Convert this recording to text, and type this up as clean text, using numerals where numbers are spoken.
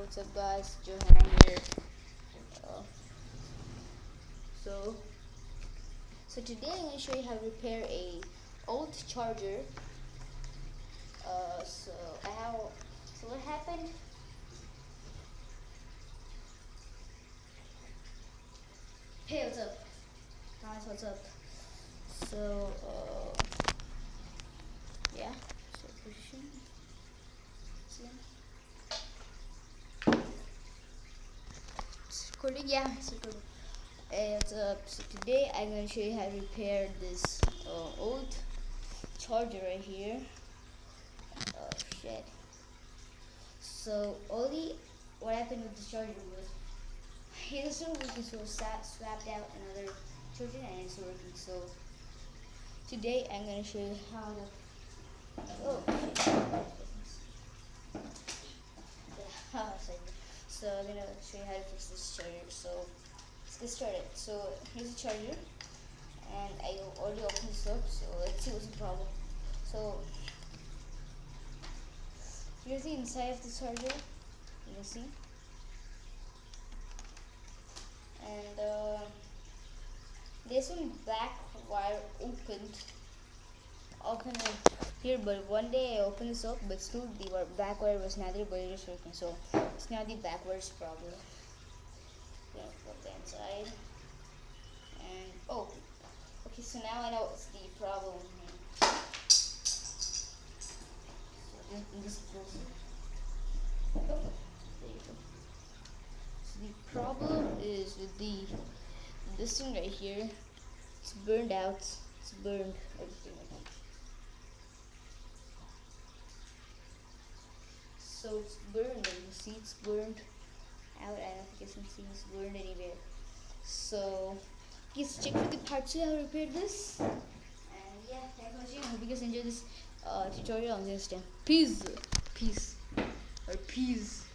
What's up guys, Johan here. Uh, so today I'm going to show you how to repair a old charger. So what happened? Hey, what's up guys, what's up? So yeah, so position. It's recording, yeah, it's recording. What's up? So today I'm going to show you how to repair this old charger right here. Oh shit. So what happened with the charger was it wasn't working, so swapped out another charger and it's working. So today I'm going to show you how to so I'm going to show you how to fix this charger. So let's get started. So here's the charger and I already opened this up, so let's see what's the problem. So here's the inside of the charger, you can see, and there's one black wire opened right here, but one day I opened this up, but still the black wire was not there, but it is working. So it's not the black wire's problem. Yeah, put the inside, and okay, so now I know what's the problem here. So this goes. There you go. So the problem is with this thing right here. It's burned out. It's burned everything. So it's burned. You see, it's burned out. I don't know if you guys can see it's burned anywhere. So please check for the parts how to repair this. And yeah, thanks for watching. I hope you guys enjoyed this tutorial on this time. Peace. Or peace.